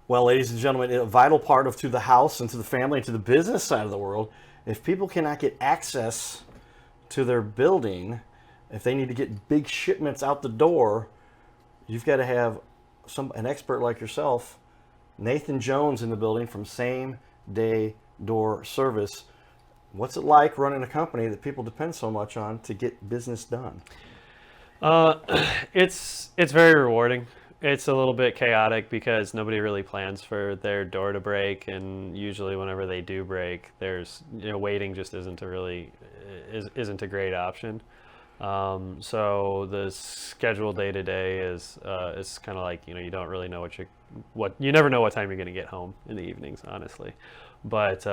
Well, ladies and gentlemen, a vital part of to the house and to the family and to the business side of the world, if people cannot get access to their building, if they need to get big shipments out the door, you've got to have an expert like yourself, Nathan Jones, in the building from Same Day Door Service. What's it like running a company that people depend so much on to get business done? It's very rewarding. It's a little bit chaotic because nobody really plans for their door to break, and usually whenever they do break, there's waiting just isn't a great option. So the schedule day to day is kind of like you don't really know what you never know what time you're going to get home in the evenings, honestly. But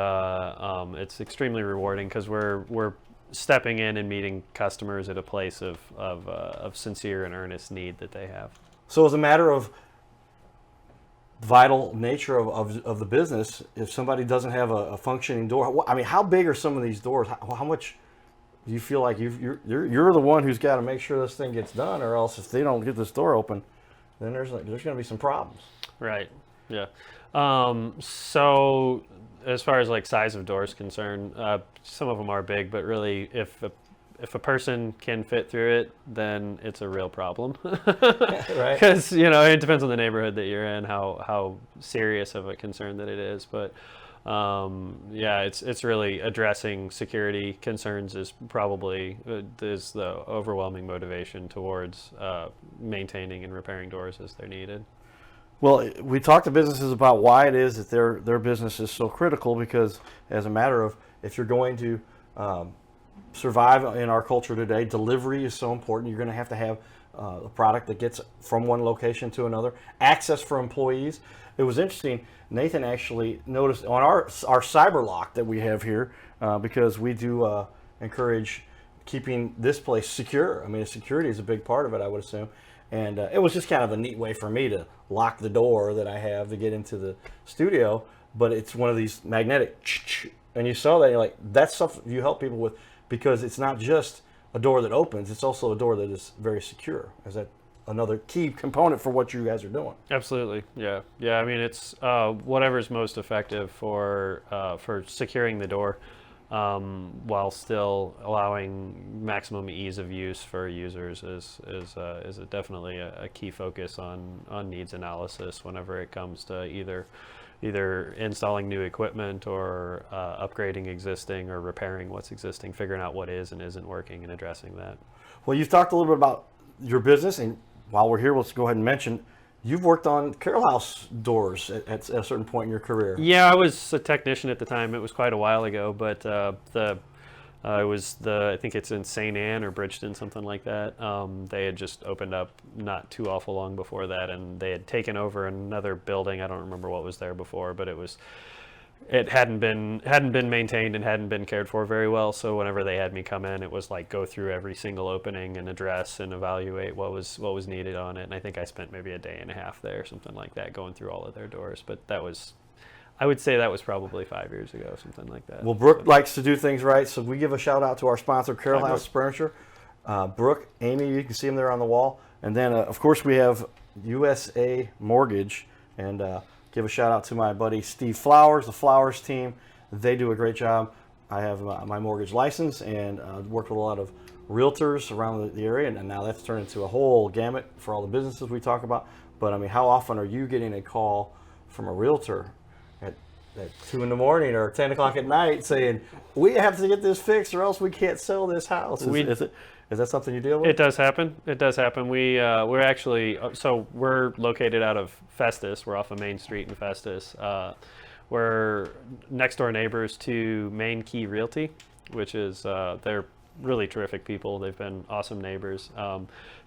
it's extremely rewarding because we're stepping in and meeting customers at a place of sincere and earnest need that they have. So as a matter of vital nature of the business, if somebody doesn't have a functioning door, I mean, how big are some of these doors? How much do you feel like you're the one who's got to make sure this thing gets done, or else if they don't get this door open, then there's going to be some problems. Right. Yeah. So as far as like size of doors concerned, some of them are big, but really if a person can fit through it, then it's a real problem. Right. Because it depends on the neighborhood that you're in, how serious of a concern that it is. But yeah, it's really addressing security concerns is probably is the overwhelming motivation towards maintaining and repairing doors as they're needed. Well, we talk to businesses about why it is that their business is so critical, because as a matter of, if you're going to survive in our culture today, delivery is so important. You're going to have a product that gets from one location to another. Access for employees. It was interesting. Nathan actually noticed on our cyber lock that we have here, because we do encourage keeping this place secure. I mean, security is a big part of it, I would assume. And it was just kind of a neat way for me to lock the door that I have to get into the studio. But it's one of these magnetic, and you saw that, and you're like, that's stuff you help people with, because it's not just a door that opens, it's also a door that is very secure. Is that another key component for what you guys are doing? Absolutely, yeah. I mean, it's whatever's most effective for securing the door, while still allowing maximum ease of use for users is definitely a key focus on needs analysis whenever it comes to either installing new equipment or upgrading existing or repairing what's existing, figuring out what is and isn't working and addressing that. Well, you've talked a little bit about your business, and while we're here, let's go ahead and mention you've worked on Carroll House doors at a certain point in your career. Yeah, I was a technician at the time. It was quite a while ago, but I think it's in St. Anne or Bridgeton, something like that. They had just opened up not too awful long before that, and they had taken over another building. I don't remember what was there before, but it hadn't been maintained and hadn't been cared for very well. So whenever they had me come in, it was like go through every single opening and address and evaluate what was needed on it. And I think I spent maybe a day and a half there, something like that, going through all of their doors. But I would say that was probably 5 years ago, something like that. Well, Brooke likes to do things right, so we give a shout out to our sponsor, Carroll House Furniture. Brooke, Amy, you can see them there on the wall. And then, of course, we have USA Mortgage, and give a shout out to my buddy Steve Flowers, the Flowers team. They do a great job. I have my mortgage license and worked with a lot of realtors around the area, and now that's turned into a whole gamut for all the businesses we talk about. But I mean, how often are you getting a call from a realtor at 2 in the morning or 10 o'clock at night saying, we have to get this fixed or else we can't sell this house? Is that something you deal with? It does happen. We're actually, so we're located out of Festus. We're off of Main Street in Festus. We're next door neighbors to Main Key Realty, which is, they're really terrific people. They've been awesome neighbors.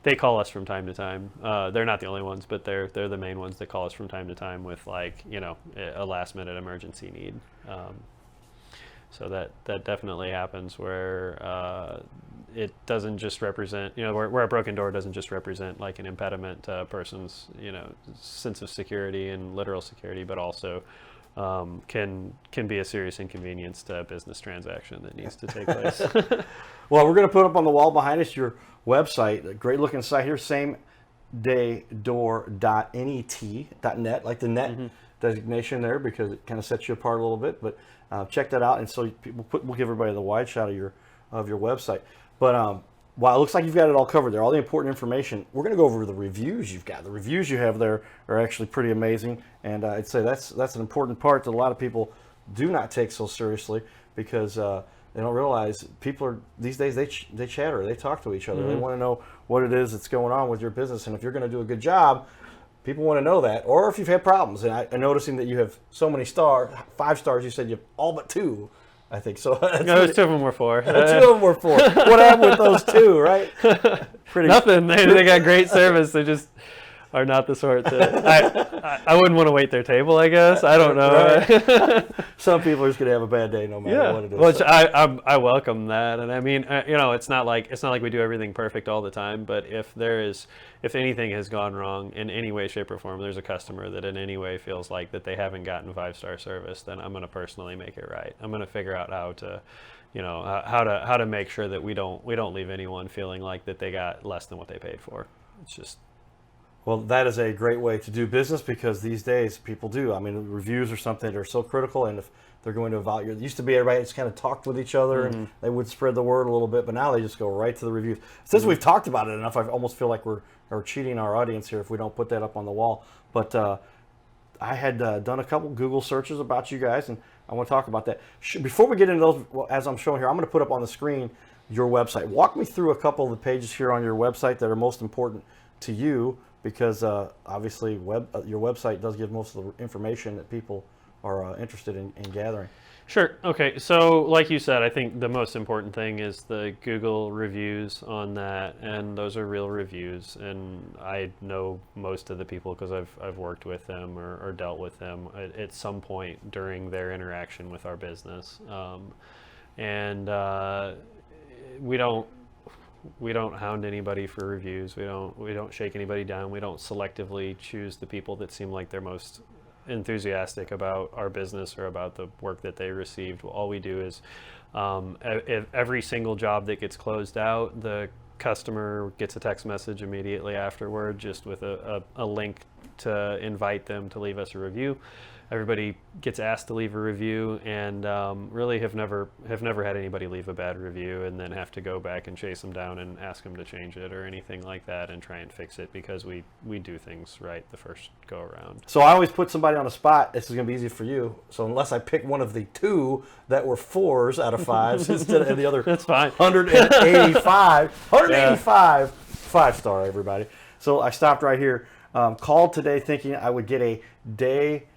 They call us from time to time. They're not the only ones, but they're the main ones that call us from time to time with a last minute emergency need. So that definitely happens where it doesn't just represent, where a broken door doesn't just represent like an impediment to a person's, sense of security and literal security, but also can be a serious inconvenience to a business transaction that needs to take place. Well, we're going to put up on the wall behind us your website, a great looking site here, samedaydoor.net, like the net. Mm-hmm. designation there because it kind of sets you apart a little bit. But check that out, and so we'll give everybody the wide shot of your website. But while it looks like you've got it all covered there, all the important information, we're going to go over the reviews you've got. The reviews you have there are actually pretty amazing, and I'd say that's an important part that a lot of people do not take so seriously because they don't realize people are these days they chatter, they talk to each other, they want to know what it is that's going on with your business, and if you're going to do a good job, people want to know that. Or if you've had problems, and I'm noticing that you have so many 5 stars. You said you have all but 2. I think so. No, 2 of them were 4. 2 of them were 4. What happened with those 2, right? Nothing. They got great service. They just are not the sort that I wouldn't want to wait their table, I guess. I don't know. Right. Some people are just going to have a bad day no matter what it is. Which I welcome that. And I mean, it's not like we do everything perfect all the time, but if anything has gone wrong in any way, shape, or form, there's a customer that in any way feels like that they haven't gotten 5-star service, then I'm going to personally make it right. I'm going to figure out how to how to make sure that we don't leave anyone feeling like that they got less than what they paid for. It's just. Well, that is a great way to do business because these days people do. I mean, reviews are something that are so critical, and if they're going to evaluate, it used to be everybody just kind of talked with each other and they would spread the word a little bit, but now they just go right to the reviews. Since we've talked about it enough, I almost feel like we're cheating our audience here if we don't put that up on the wall. But I had done a couple Google searches about you guys, and I want to talk about that. Before we get into those, well, as I'm showing here, I'm going to put up on the screen your website. Walk me through a couple of the pages here on your website that are most important to you, because obviously your website does give most of the information that people are interested in gathering. Sure. Okay. So like you said, I think the most important thing is the Google reviews on that, and those are real reviews. And I know most of the people because I've worked with them or dealt with them at some point during their interaction with our business. And we don't hound anybody for reviews. We don't shake anybody down. We don't selectively choose the people that seem like they're most enthusiastic about our business or about the work that they received. All we do is every single job that gets closed out, the customer gets a text message immediately afterward, just with a link to invite them to leave us a review. Everybody gets asked to leave a review, and really have never had anybody leave a bad review and then have to go back and chase them down and ask them to change it or anything like that and try and fix it, because we do things right the first go around. So I always put somebody on the spot. This is going to be easy for you. So unless I pick one of the 2 that were 4s out of 5s instead of the other, that's fine. 185 5-star, everybody. So I stopped right here. Called today thinking I would get a day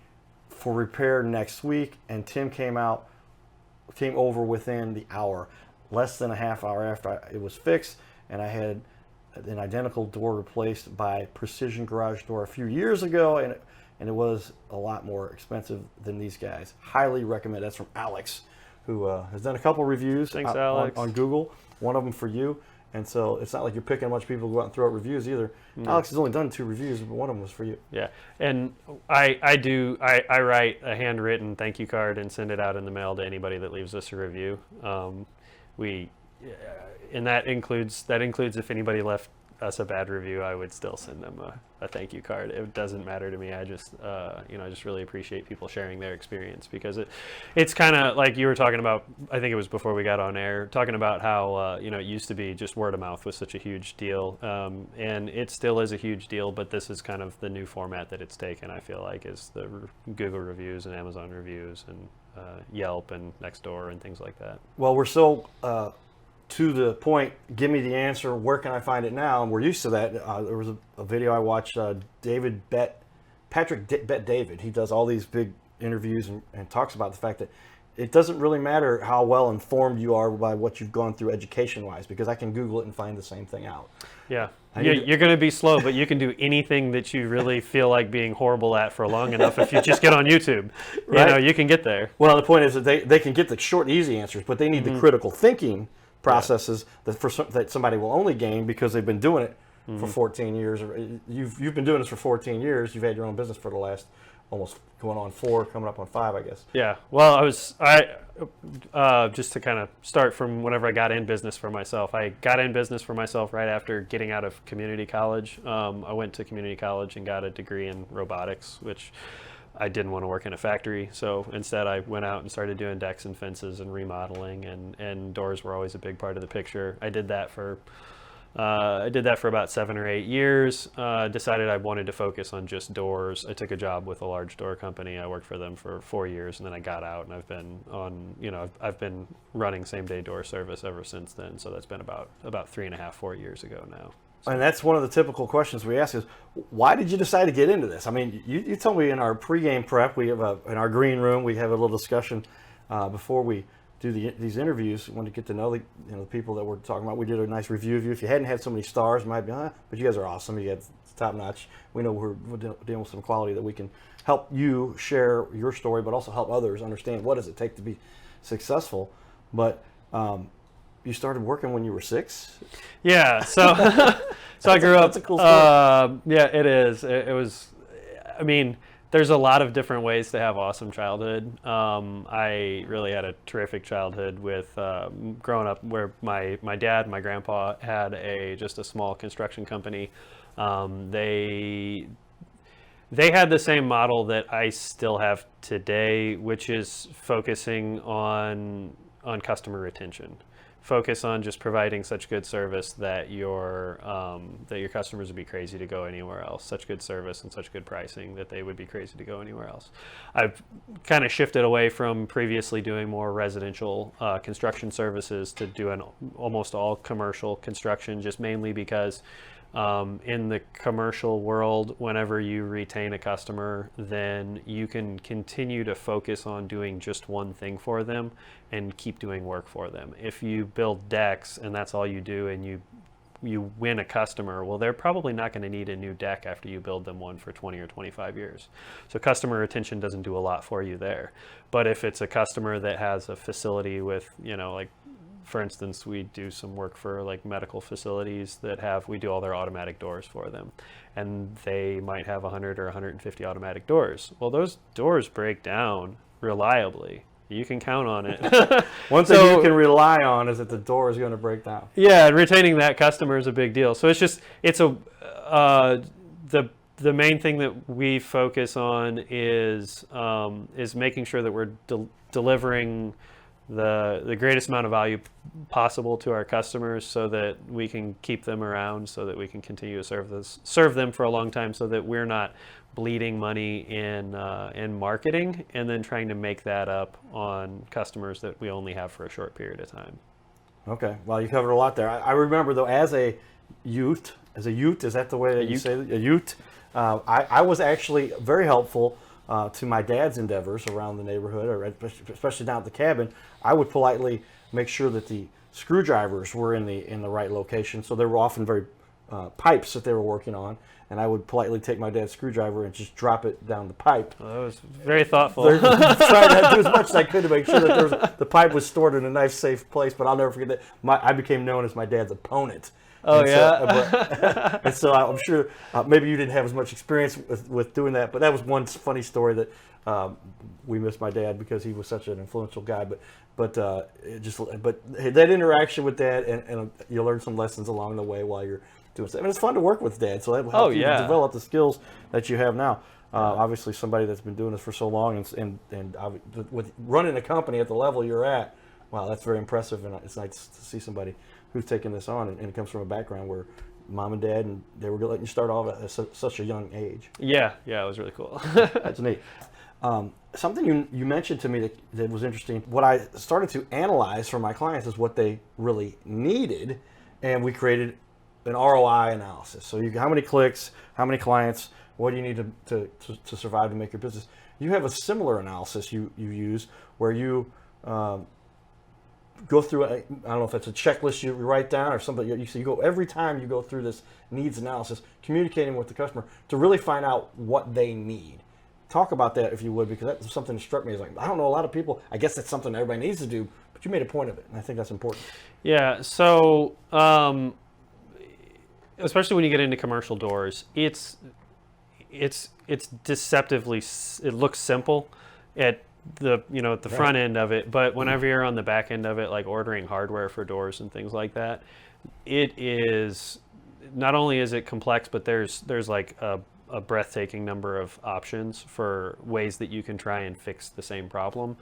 for repair next week, and Tim came over within the hour, less than a half hour after it was fixed, and I had an identical door replaced by Precision Garage Door a few years ago, and it was a lot more expensive than these guys. Highly recommend. That's from Alex, who has done a couple reviews. Thanks, Alex. On Google, one of them for you. And so it's not like you're picking a bunch of people to go out and throw out reviews either. Alex has only done 2 reviews, but one of them was for you. Yeah, and I write a handwritten thank you card and send it out in the mail to anybody that leaves us a review. And that includes if anybody left us a bad review, I would still send them a thank you card. It doesn't matter to me. I just just really appreciate people sharing their experience, because it's kind of like you were talking about. I think it was before we got on air, talking about how it used to be just word of mouth was such a huge deal, and it still is a huge deal. But this is kind of the new format that it's taken. I feel like is the Google reviews and Amazon reviews and Yelp and Nextdoor and things like that. Well, we're so to the point, give me the answer, where can I find it now? And we're used to that. There was a video I watched, Patrick Bet David. He does all these big interviews and talks about the fact that it doesn't really matter how well informed you are by what you've gone through education-wise, because I can Google it and find the same thing out. Yeah. You're going to be slow, but you can do anything that you really feel like being horrible at for long enough if you just get on YouTube. Right? You can get there. Well, the point is that they can get the short, easy answers, but they need the critical thinking processes that somebody will only gain because they've been doing it for 14 years. Or you've been doing this for 14 years. You've had your own business for the last almost going on 4, coming up on 5, I guess. Yeah. Well, just to kind of start from whenever I got in business for myself. I got in business for myself right after getting out of community college. I went to community college and got a degree in robotics, which I didn't want to work in a factory, so instead I went out and started doing decks and fences and remodeling, and doors were always a big part of the picture. I did that for about 7 or 8 years. Decided I wanted to focus on just doors. I took a job with a large door company. I worked for them for 4 years, and then I got out, and I've been on, I've been running same day door service ever since then. So that's been about 3.5, 4 years ago now. And that's one of the typical questions we ask is, why did you decide to get into this? I mean, you told me in our pregame prep, we have in our green room, we have a little discussion before we do these interviews. We want to get to know the people that we're talking about. We did a nice review of you. If you hadn't had so many stars, you might be, but you guys are awesome. You guys top notch. We know we're dealing with some quality that we can help you share your story, but also help others understand what does it take to be successful. But you started working when you were 6? Yeah, so I grew up. That's a cool story. Yeah, it is. It was. I mean, there's a lot of different ways to have awesome childhood. I really had a terrific childhood with growing up, where my dad and my grandpa had just a small construction company. They had the same model that I still have today, which is focusing on customer retention. Focus on just providing such good service that your customers would be crazy to go anywhere else. Such good service and such good pricing that they would be crazy to go anywhere else. I've kind of shifted away from previously doing more residential construction services to doing almost all commercial construction, just mainly because in the commercial world, whenever you retain a customer, then you can continue to focus on doing just one thing for them and keep doing work for them. If you build decks and that's all you do, and you win a customer, well, they're probably not going to need a new deck after you build them one for 20 or 25 years. So customer retention doesn't do a lot for you there. But if it's a customer that has a facility with, like, for instance, we do some work for like medical facilities we do all their automatic doors for them, and they might have 100 or 150 automatic doors. Well, those doors break down reliably. You can count on it. One thing you can rely on is that the door is going to break down. Yeah, and retaining that customer is a big deal. So the main thing that we focus on is making sure that we're delivering the greatest amount of value possible to our customers, so that we can keep them around, so that we can continue to serve them for a long time, so that we're not bleeding money in marketing and then trying to make that up on customers that we only have for a short period of time. Okay, well, you covered a lot there. I remember, though, as a youth, is that the way that you say it? A youth? I was actually very helpful to my dad's endeavors around the neighborhood, or especially down at the cabin. I would politely make sure that the screwdrivers were in the right location. So there were often pipes that they were working on, and I would politely take my dad's screwdriver and just drop it down the pipe. Well, that was very thoughtful. Trying to do as much as I could to make sure that the pipe was stored in a nice, safe place. But I'll never forget that I became known as my dad's opponent. Oh, yeah? And so I'm sure maybe you didn't have as much experience with doing that, but that was one funny story that we missed my dad because he was such an influential guy. But that interaction with Dad, and you learn some lessons along the way while you're doing stuff. And it's fun to work with Dad, so that will help you develop the skills that you have now. Obviously, somebody that's been doing this for so long, and with running a company at the level you're at, wow, that's very impressive, and it's nice to see somebody who's taken this on, and it comes from a background where Mom and Dad, and they were letting you start off at such a young age. Yeah, it was really cool. That's neat. Something you mentioned to me that was interesting. What I started to analyze for my clients is what they really needed, and we created an ROI analysis. So how many clicks, how many clients, what do you need to survive to make your business? You have a similar analysis you use where you go through, I don't know if it's a checklist you write down or something. You go every time you go through this needs analysis, communicating with the customer to really find out what they need. Talk about that if you would, because that's something that struck me as like, I don't know a lot of people, I guess that's something everybody needs to do, but you made a point of it, and I think that's important. Yeah, so especially when you get into commercial doors, it's deceptively, it looks simple at the front end of it, but whenever you're on the back end of it, like ordering hardware for doors and things like that, it is not only is it complex, but there's like a a breathtaking number of options for ways that you can try and fix the same problem,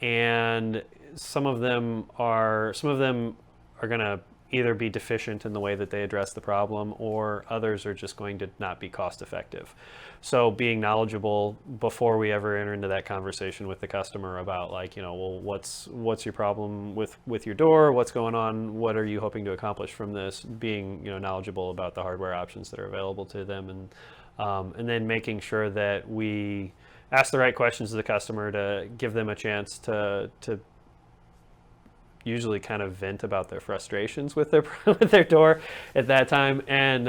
and some of them are going to either be deficient in the way that they address the problem, or others are just going to not be cost effective. So being knowledgeable before we ever enter into that conversation with the customer about, like, well, what's your problem with your door? What's going on? What are you hoping to accomplish from this? Being knowledgeable about the hardware options that are available to them, and then making sure that we ask the right questions to the customer to give them a chance to usually kind of vent about their frustrations with their with their door at that time, and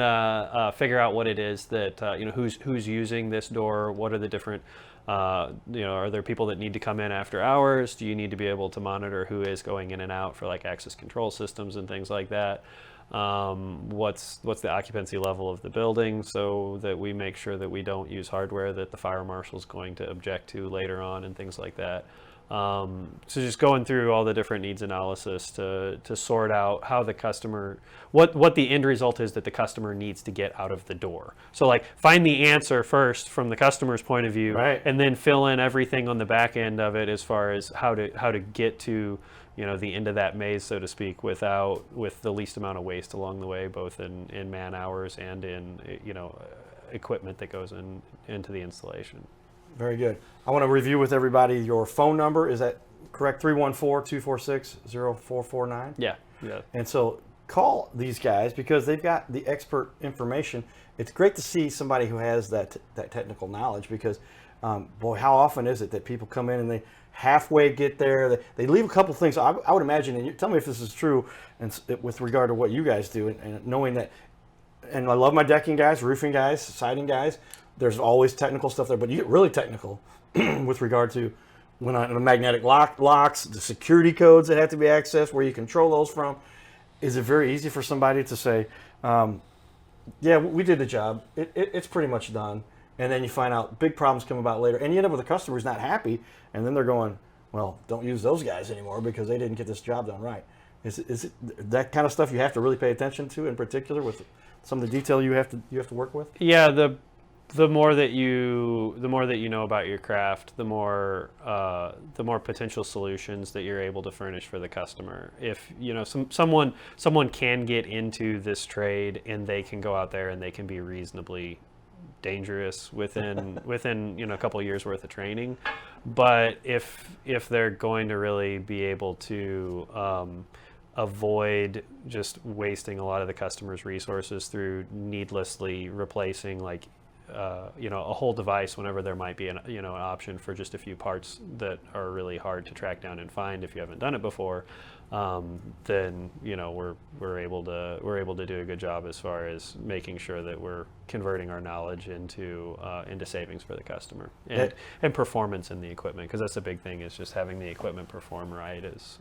figure out what it is that who's using this door. What are the different are there people that need to come in after hours? Do you need to be able to monitor who is going in and out for like access control systems and things like that? What's the occupancy level of the building, so that we make sure that we don't use hardware that the fire marshal's going to object to later on, and things like that. So just going through all the different needs analysis to sort out how the customer, what the end result is that the customer needs to get out of the door. So like find the answer first from the customer's point of view, Right. and then fill in everything on the back end of it as far as how to get to the end of that maze, so to speak, with the least amount of waste along the way, both in man hours and in equipment that goes into the installation. Very good. I want to review with everybody your phone number. Is that correct? 314-246-0449? Yeah. And so call these guys because they've got the expert information. It's great to see somebody who has that technical knowledge, because, boy, how often is it that people come in and they halfway get there? They leave a couple things. I would imagine, and tell me if this is true, and with regard to what you guys do, and knowing that, and I love my decking guys, roofing guys, siding guys. There's always technical stuff there, but you get really technical with regard to when the magnetic locks, the security codes that have to be accessed, where you control those from. Is it very easy for somebody to say, yeah, we did the job, it's pretty much done, and then you find out big problems come about later, and you end up with a customer who's not happy, and then they're going, well, don't use those guys anymore because they didn't get this job done right. Is it that kind of stuff you have to really pay attention to, in particular with some of the detail you have to work with? Yeah, the more that you know about your craft, the more potential solutions that you're able to furnish for the customer. If someone can get into this trade and they can go out there and they can be reasonably dangerous within a couple of years worth of training, but if they're going to really be able to avoid just wasting a lot of the customer's resources through needlessly replacing a whole device whenever there might be an option for just a few parts that are really hard to track down and find if you haven't done it before, then we're able to do a good job as far as making sure that we're converting our knowledge into savings for the customer and performance in the equipment, because that's a big thing, is just having the equipment perform right is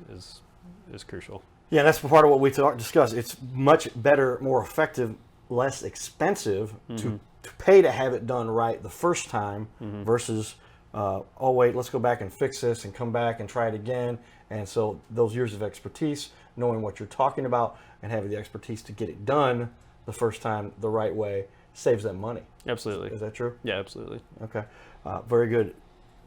crucial. Yeah, that's part of what we discussed. It's much better, more effective, less expensive to pay to have it done right the first time versus, oh, wait, let's go back and fix this and come back and try it again. And so those years of expertise, knowing what you're talking about and having the expertise to get it done the first time the right way, saves them money. Absolutely. Is that true? Yeah, absolutely. Okay. Very good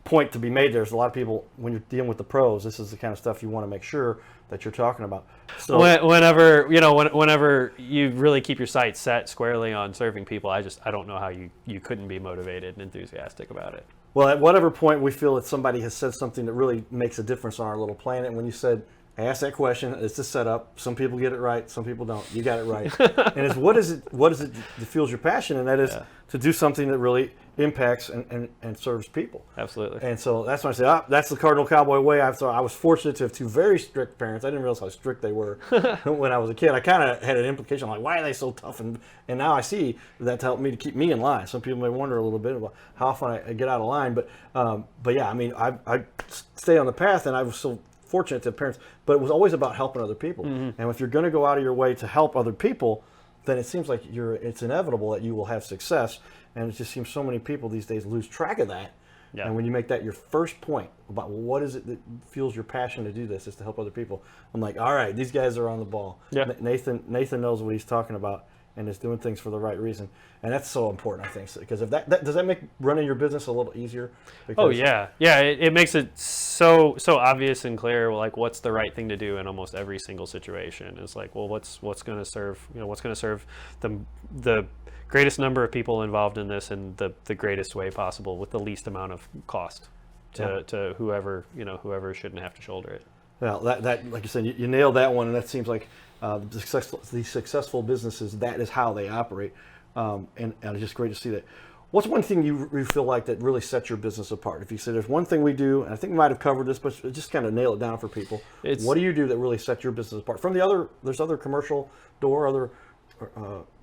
point to be made. There's a lot of people, when you're dealing with the pros, this is the kind of stuff you want to make sure that you're talking about. So whenever you really keep your sights set squarely on serving people, I don't know how you couldn't be motivated and enthusiastic about it. Well, at whatever point we feel that somebody has said something that really makes a difference on our little planet, when you said, I asked that question, it's a setup. Some people get it right, some people don't. You got it right. And it's what is it that fuels your passion? And that is to do something that really impacts and serves people. Absolutely. And so that's when I say, that's the Cardinal Cowboy way. I was fortunate to have two very strict parents. I didn't realize how strict they were when I was a kid. I kind of had an implication like, why are they so tough? And now I see that helped me to keep me in line. Some people may wonder a little bit about how often I get out of line. But yeah, I mean, I stay on the path, and I was so fortunate to have parents, but it was always about helping other people. And if you're going to go out of your way to help other people, then it seems like it's inevitable that you will have success. And it just seems so many people these days lose track of that. Yeah. And when you make that your first point about what is it that fuels your passion to do this, is to help other people, I'm like, all right, these guys are on the ball. Yeah. Nathan knows what he's talking about. and is doing things for the right reason. And that's so important, I think, because if that does that make running your business a little easier? Oh Because, yeah, yeah. It makes it so obvious and clear. Like, what's the right thing to do in almost every single situation? It's like, well, what's going to serve what's going to serve the greatest number of people involved in this in the greatest way possible with the least amount of cost to whoever whoever shouldn't have to shoulder it. well, that like you said, you nailed that one, and that seems like the successful businesses, that is how they operate, and it's just great to see that. What's one thing you feel like that really sets your business apart? If you say there's one thing we do, and I think we might have covered this, but just kind of nail it down for people. What do you do that really sets your business apart from the other? There's other commercial door, other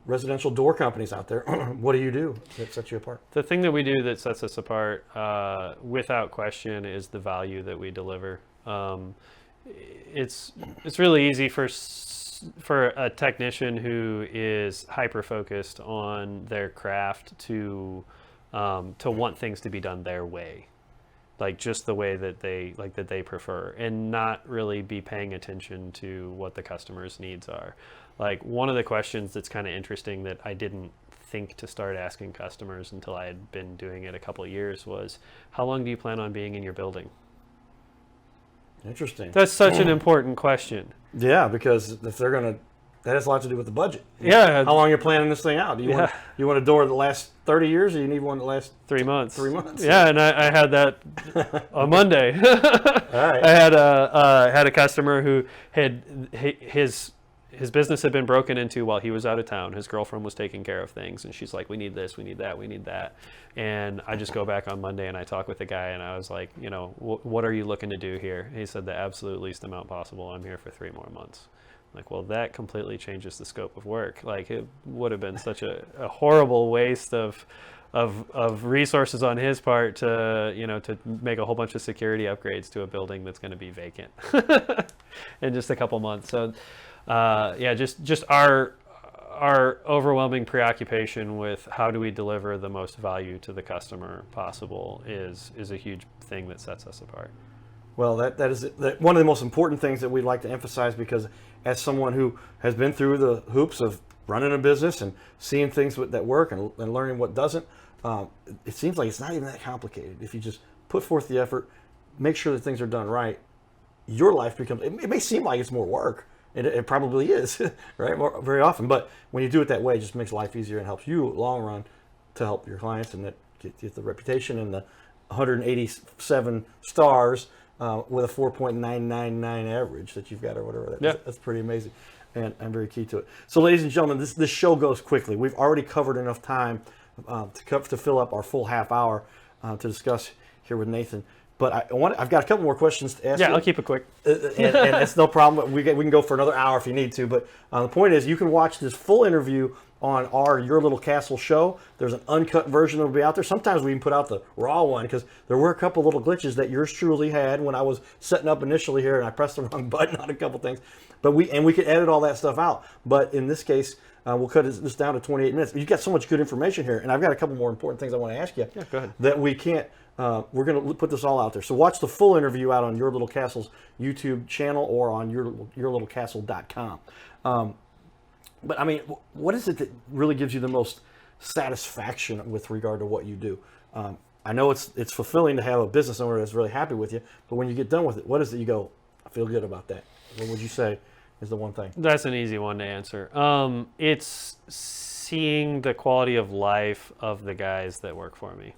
residential door companies out there. What do you do that sets you apart? The thing that we do that sets us apart, without question, is the value that we deliver. It's really easy for a technician who is hyper focused on their craft to want things to be done their way, like just the way that they prefer, and not really be paying attention to what the customer's needs are. Like, one of the questions that's kind of interesting that I didn't think to start asking customers until I had been doing it a couple of years was, how long do you plan on being in your building? Interesting. That's such an important question. Yeah, because if they're gonna, that has a lot to do with the budget. Yeah. How long you're planning this thing out? Do you want a door that lasts 30 years, or you need one that lasts 3 months? 3 months. Yeah, and I had that on Monday. All right. I had a customer who had his business had been broken into while he was out of town. His girlfriend was taking care of things, and she's like, "We need this, we need that, we need that." And I just go back on Monday and I talk with the guy, and I was like, what are you looking to do here? He said, the absolute least amount possible. I'm here for 3 more months. I'm like, well, that completely changes the scope of work. Like, it would have been such a horrible waste of resources on his part to make a whole bunch of security upgrades to a building that's going to be vacant in just a couple months. So just our overwhelming preoccupation with how do we deliver the most value to the customer possible is a huge thing that sets us apart. Well, that is one of the most important things that we'd like to emphasize, because as someone who has been through the hoops of running a business and seeing things that work and learning what doesn't, it seems like it's not even that complicated. If you just put forth the effort, make sure that things are done right, your life becomes, it may seem like it's more work. It probably is, right? Very often. But when you do it that way, it just makes life easier and helps you long run to help your clients, and that get the reputation and the 187 stars with a 4.999 average that you've got, or whatever. That's pretty amazing, and very key to it. So, ladies and gentlemen, this show goes quickly. We've already covered enough time to fill up our full half hour to discuss here with Nathan. But I've got a couple more questions to ask you. Yeah, I'll keep it quick. And it's no problem. We can go for another hour if you need to. But the point is, you can watch this full interview on our Your Little Castle show. There's an uncut version that will be out there. Sometimes we even put out the raw one, because there were a couple little glitches that yours truly had when I was setting up initially here, and I pressed the wrong button on a couple things. But we could edit all that stuff out. But in this case, we'll cut this down to 28 minutes. You've got so much good information here, and I've got a couple more important things I want to ask you. Yeah, go ahead. That we can't. We're going to put this all out there. So watch the full interview out on Your Little Castle's YouTube channel or on yourlittlecastle.com. But I mean, what is it that really gives you the most satisfaction with regard to what you do? I know it's fulfilling to have a business owner that's really happy with you, but when you get done with it, what is it you go, I feel good about that? What would you say is the one thing? That's an easy one to answer. It's seeing the quality of life of the guys that work for me.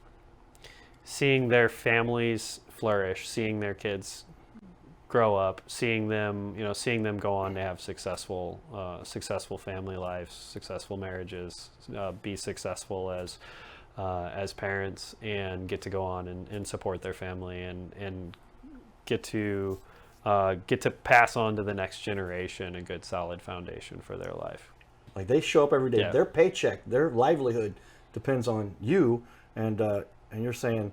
Seeing their families flourish, seeing their kids grow up, seeing them go on to have successful family lives, successful marriages, be successful as parents, and get to go on and support their family and get to pass on to the next generation a good solid foundation for their life. Like, they show up every day. Yeah. Their paycheck, their livelihood depends on you, and you're saying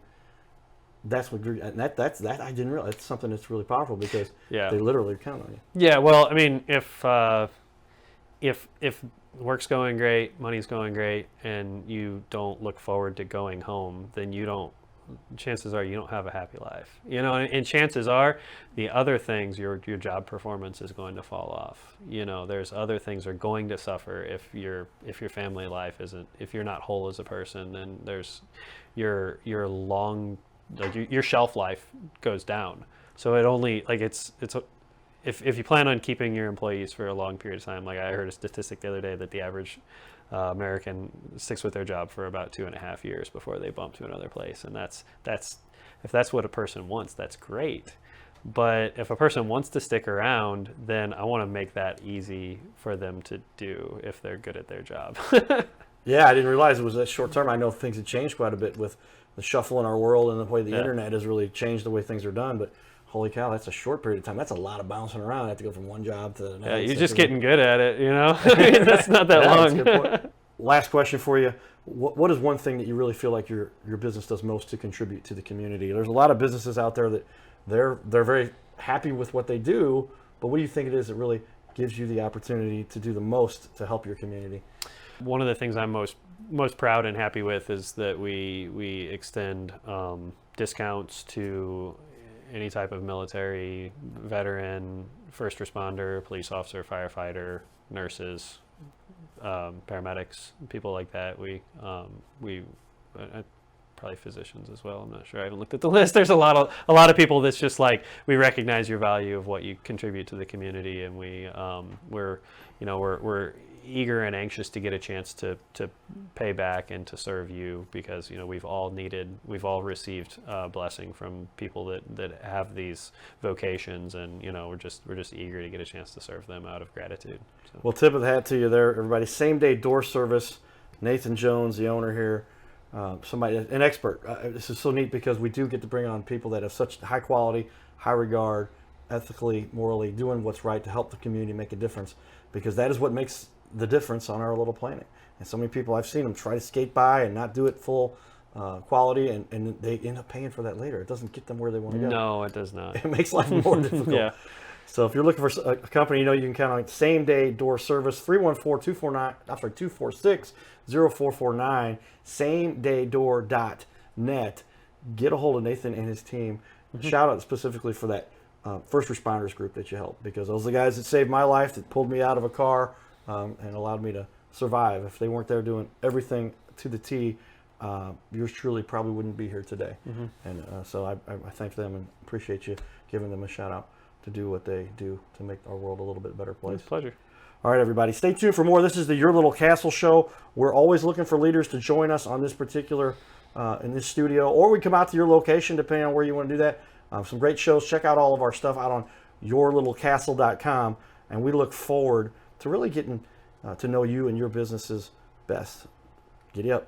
that's what that I didn't realize. It's something that's really powerful, because they literally count on you. Yeah, well, I mean, if work's going great, money's going great, and you don't look forward to going home, then you don't chances are you don't have a happy life. And chances are the other things, your job performance is going to fall off. There's other things are going to suffer if your family life isn't, if you're not whole as a person, then there's your your shelf life goes down. So it only, like, if you plan on keeping your employees for a long period of time, like I heard a statistic the other day that the average American sticks with their job for about 2.5 years before they bump to another place, and that's if that's what a person wants, that's great. But if a person wants to stick around, then I want to make that easy for them to do if they're good at their job. Yeah, I didn't realize it was that short term. I know things have changed quite a bit with the shuffle in our world and the way the internet has really changed the way things are done. But holy cow, that's a short period of time. That's a lot of bouncing around. I have to go from one job to the next. Yeah, you're just getting good at it, That's not that long. That's a good point. Last question for you. What is one thing that you really feel like your business does most to contribute to the community? There's a lot of businesses out there that they're very happy with what they do, but what do you think it is that really gives you the opportunity to do the most to help your community? One of the things I'm most proud and happy with is that we extend discounts to any type of military, veteran, first responder, police officer, firefighter, nurses, paramedics, people like that. We probably physicians as well. I'm not sure. I haven't looked at the list. There's a lot of people that's just like, we recognize your value of what you contribute to the community, and we're eager and anxious to get a chance to pay back and to serve you, because we've all received blessing from people that have these vocations, and we're just eager to get a chance to serve them out of gratitude. So. Well, tip of the hat to you there, everybody. Same day door service. Nathan Jones, the owner here, an expert. This is so neat because we do get to bring on people that have such high quality, high regard, ethically, morally, doing what's right to help the community make a difference, because that is what makes the difference on our little planet. And so many people, I've seen them try to skate by and not do it full quality, and they end up paying for that later. It doesn't get them where they want to go. No, it does not. It makes life more difficult. Yeah. So if you're looking for a company, you can count on same day door service, 314-246-0449, samedaydoor.net. Get a hold of Nathan and his team. Shout out specifically for that first responders group that you help, because those are the guys that saved my life, that pulled me out of a car and allowed me to survive. If they weren't there doing everything to the T, yours truly probably wouldn't be here today. And so I thank them and appreciate you giving them a shout out to do what they do to make our world a little bit better place. It's a pleasure. All right, everybody, stay tuned for more. This is the Your Little Castle Show. We're always looking for leaders to join us on this particular, in this studio, or we come out to your location, depending on where you want to do that. Some great shows. Check out all of our stuff out on yourlittlecastle.com, and we look forward to really getting to know you and your businesses best. Giddy up.